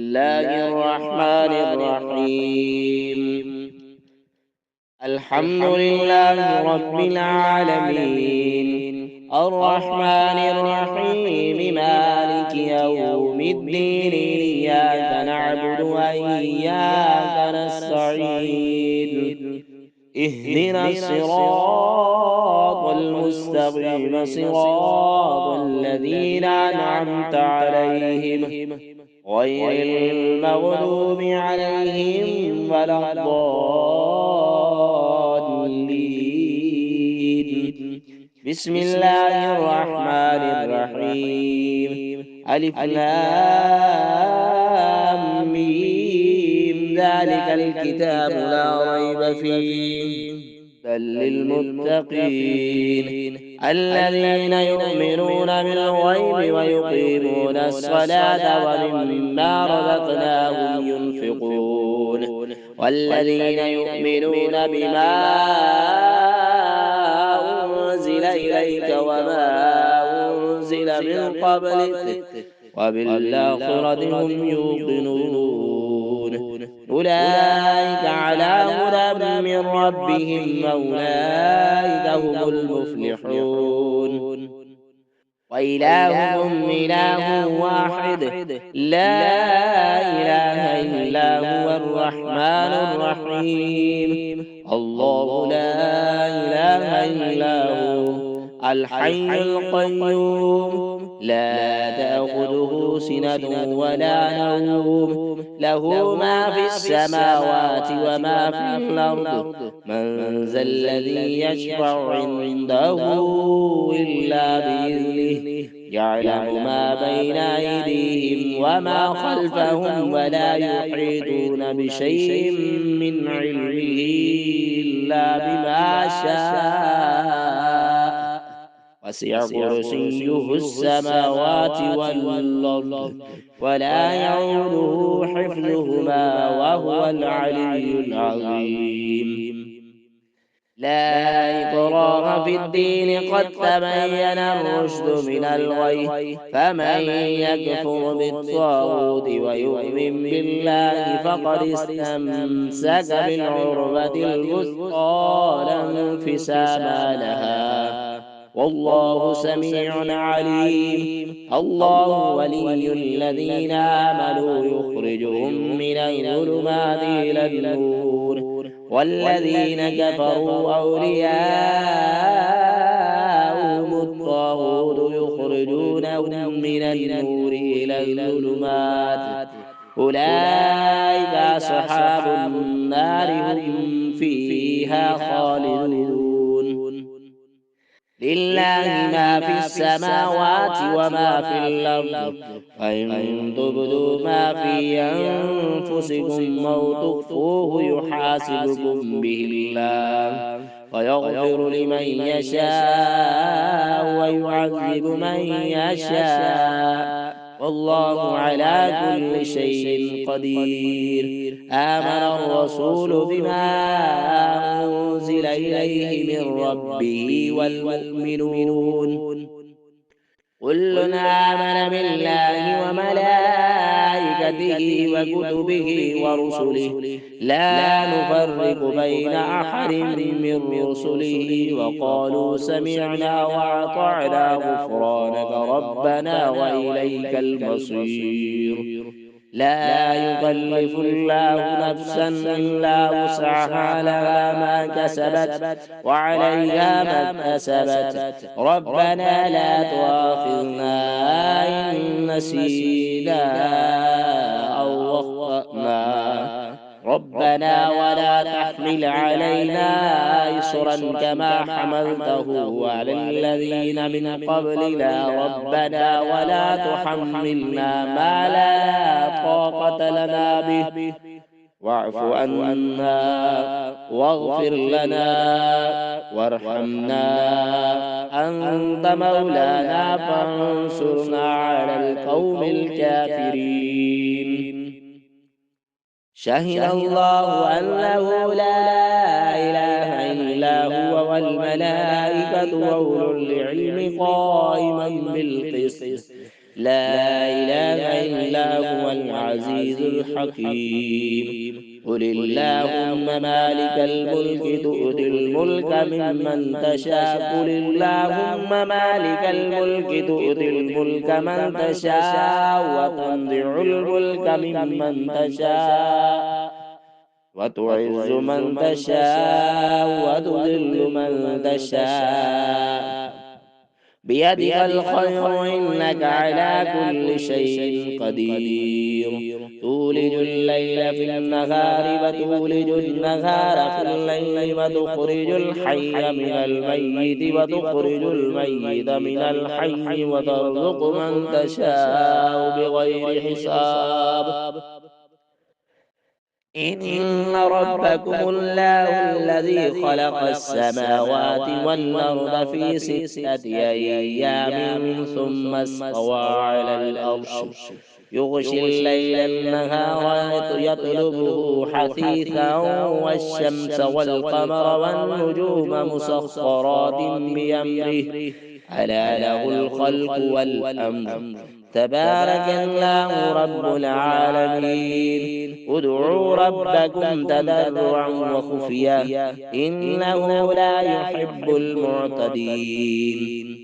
الله الرحمن الرحيم. الحمد لله رب العالمين، الرحمن الرحيم، مالك يوم الدين. إياك نعبد وإياك نستعين. اهدنا الصراط المستقيم، صراط الذين أنعمت عليهم غير المغضوب عليهم ولا الضالين. بسم الله الرحمن الرحيم. ألف لام ميم، ذلك الكتاب لا ريب فيه بل للمتقين الذين يؤمنون بالغيب ويقيمون الصلاة ومما رزقناهم ينفقون، والذين يؤمنون بما أنزل إليك وما أنزل من قبلك وبالآخرة هم يوقنون. أولئك على هدى من ربهم وأولئك هم المفلحون. وإلهكم إله واحد، لا إله إلا هو الرحمن الرحيم. الله لا إله إلا هو الحي القيوم، لا تأخذه سنة ولا نوم، له ما في السماوات وما في الأرض. من ذا الذي يشفع عنده إلا بإذنه؟ يعلم ما بين أيديهم وما خلفهم ولا يحيطون بشيء من علمه إلا بما شاء. وسع كرسيه السماوات والأرض ولا يعوده حفظهما وهو العلي العظيم. لا إكراه في الدين، قد تبين الرشد من الغي، فمن يكفر بالطاغوت ويؤمن بالله فقد استمسك بالعروة الوثقى لا انفصام لها، والله سميع عليم. الله ولي الذين آمنوا يخرجهم من الظلمات إلى النور، والذين كفروا أولياءهم الطاغوت يخرجونهم من النور إلى الظلمات. أولئك أصحاب النار، هم فيها خالدون. لله ما في السماوات وما في الأرض، وإن تبدوا ما في أنفسكم أو تخفوه يحاسبكم به الله، فيغفر لمن يشاء ويعذب من يشاء، والله على كل شيء قدير. آمن الرسول بما أنزل إليه من ربه والمؤمنون كل آمن بالله وملائكته وكتبه ورسله لا نفرق بين أحد من رسله، وقالوا سمعنا وأطعنا غفرانك ربنا وإليك المصير. لا يكلف الله نفسا إلا وسعها، لها ما كسبت وعليها ما اكتسبت. ربنا لا تؤاخذنا إن نسينا أو أخطأنا، ربنا ولا تحمل علينا إصرا كما حملته على الذين من قبلنا، ربنا ولا تحملنا ما لا طاقة لنا به، واعف عنا واغفر لنا وارحمنا، أنت مولانا فانصرنا على القوم الكافرين. شهد الله أنه لا إله إلا هو والملائكة وأولو العلم قائما بالقسط، لا إله إلا هو العزيز الحكيم. قل اللهم مالك الملك تؤتي الملك ممن تشاء. قل اللهم مالك الملك تؤتي الملك من تشاء وتنزع الملك ممن تشاء وتعز من تشاء وتذل من تشاء بيدك الخير إنك على كل شيء قدير. تولج الليل في النهار وتولج النهار في الليل وتخرج الحي من الميت وتخرج الميت من الحي وترزق من تشاء بغير حساب. إن ربكم الله الذي خلق السماوات والأرض في 6 أيام ثم استوى على الأرش يغشي الليل النهار يطلبه حثيثا والشمس والقمر والنجوم مسخرات بأمره ألا له الخلق والأمر تبارك الله رب العالمين. ادعوا ربكم تضرعا وخفيا إنه لا يحب المعتدين.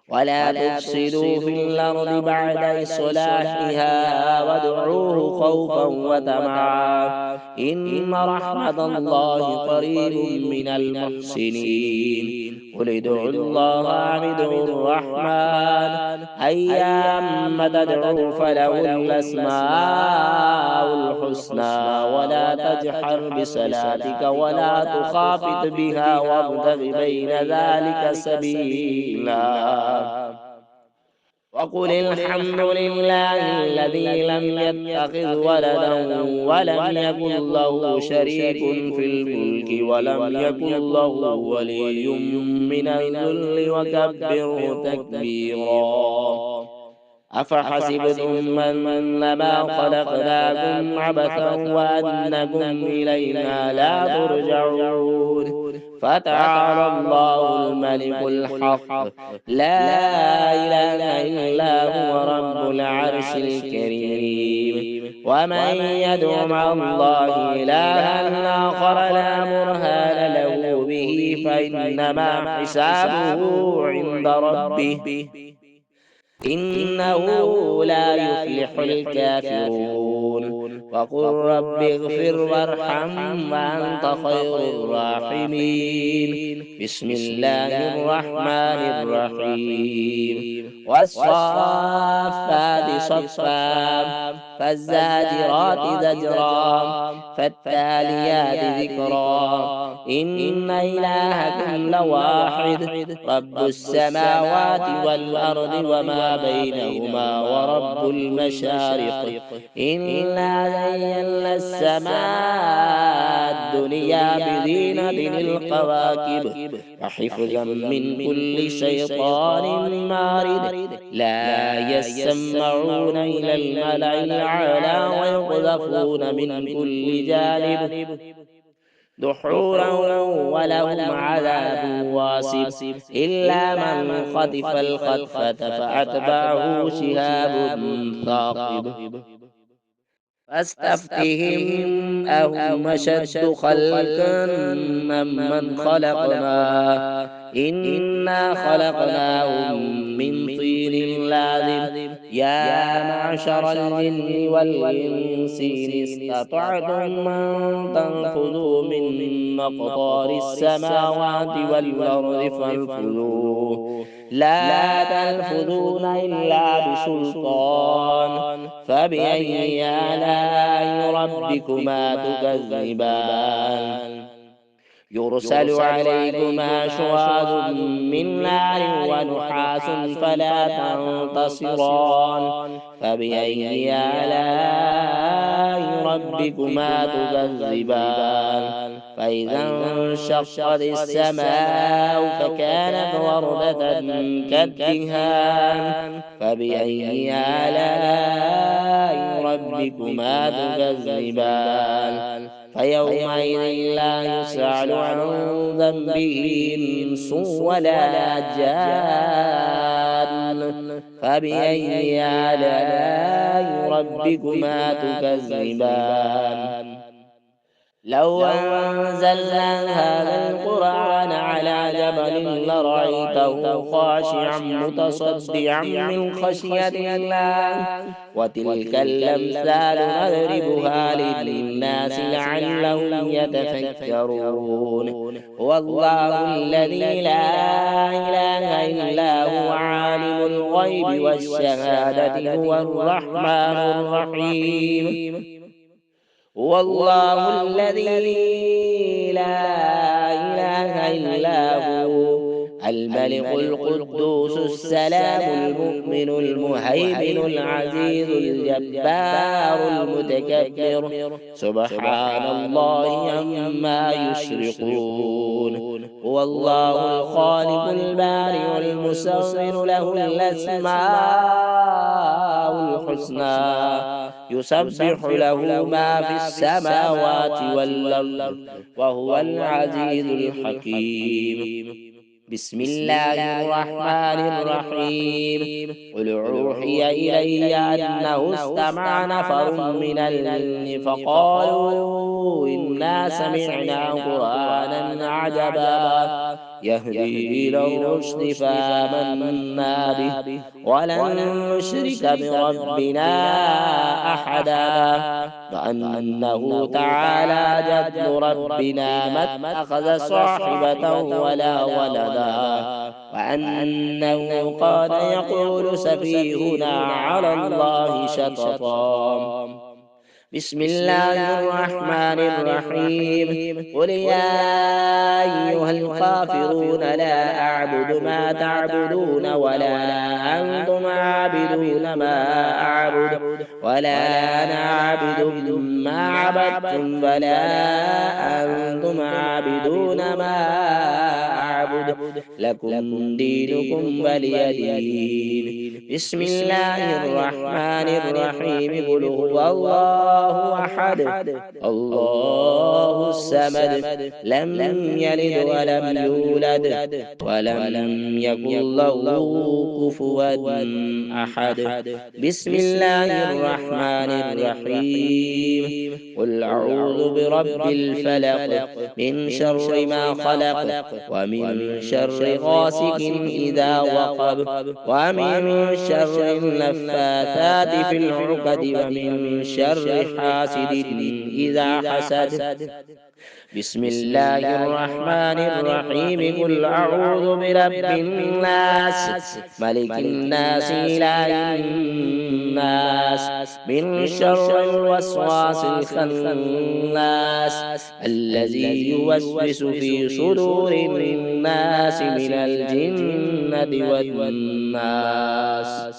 ولا تفسدوا في الأرض بعد إصلاحها وادعوه خوفا وطمعا إن رحمة الله قريب من المحسنين. قل ادعوا الله أو ادعوا الرحمن أيما تدعوا فله الأسماء الحسنى ولا تجحر بصلاتك ولا تخافت بها وابتغ بين ذلك سبيلا. وقل الحمد لله الذي لم يتخذ ولدا ولم يكن له شريك في الملك ولم يكن له ولي من الذل وكبره تكبيرا. أفحسبتم أنما خلقناكم عبثا وأنكم إلينا لا ترجعون فتعالى الله الملك الحق لا إله إلا هو رب العرش الكريم. ومن يدع مع الله إلها آخر لا برهان له به فإنما حسابه عند ربه إنه لا يفلح الكافرون. وقل رب اغفر وارحم وأنت خير الراحمين. بسم الله الرحمن الرحيم. والصافات صفا فالزاجرات زجرا فالتاليات ذكرا إن إلهكم لواحد رب السماوات والأرض وما بينهما ورب المشارق إنا زينا السماء الدنيا بزينة القواكب وحفظا من كل شيطان مارد لا يسمعون إلى الملأ الأعلى ويقذفون من كل جانب دحورا ولهم عذاب واصب إلا من خطف الخطفة فأتبعه شهاب ثاقب. فاستفتهم أهم أشد خلقا ممن خلقنا إنا خلقناهم من طين لازب. يا معشر الجن والإنس إن استطعتم أن تنفذوا من مقطار السماوات والأرض فانفذوا لا تنفذون إلا بسلطان. فبأي آلاء ربكما تكذبان يرسل عليكما شواظ من نار ونحاس فلا تنتصران. فبأي آلاء ربكما تكذبان فإذا انشقت السماء فكانت وردة كالدهان. فبأي آلاء ربكما تكذبان فيومئذ لا يسأل عن ذنبه إنس ولا جان فبأي آلاء ربكما تكذبان لو أنزلنا هذا القرآن على جبل لرأيته خاشعا متصدعا من خشية الله وتلك الأمثال نضربها للناس لعلهم يتفكرون هو الله الذي لا إله إلا هو عالم الغيب والشهادة هو الرحمن الرحيم هو الله الذي لا إله إلا هو الملك القدوس السلام المؤمن المهيمن العزيز الجبار المتكبر سبحان الله عما يشركون هو الله الخالق البارئ المصور له الأسماء الحسنى يسبح له ما في السماوات والأرض وهو العزيز الحكيم بسم الله الرحمن الرحيم قل أوحي إلي أنه استمع نفر من الجن فقالوا إنا سمعنا قرآنا عجبا يهدي إلى الرشد فآمنا به ولن نشرك بربنا أحدا وأنه تعالى جد ربنا ما اتخذ صاحبة ولا ولدا وأنه قال يقول سفيهنا على الله شططا بسم الله الرحمن الرحيم قل يا أيها الكافرون لا أعبد ما تعبدون ولا أنتم عابدون ما أعبد ولا أنا عابد ما عبدتم ولا أنتم عابدون ما أعبد لكم دينكم ولي دين بسم الله الرحمن الرحيم قل هو الله أحد الله الصمد لم يلد ولم يولد ولم يكن له كفوا أحد بسم الله الرحمن الرحيم قل أعوذ برب الفلق من شر ما خلق ومن شر غاسق إذا وقب ومن شر النفاثات في العقد ومن شر حاسد إذا حسد بسم الله الرحمن الرحيم قل أعوذ برب الناس ملك الناس إله الناس من شر الوسواس الخناس الذي يوسوس في صدور الناس من الجنة والناس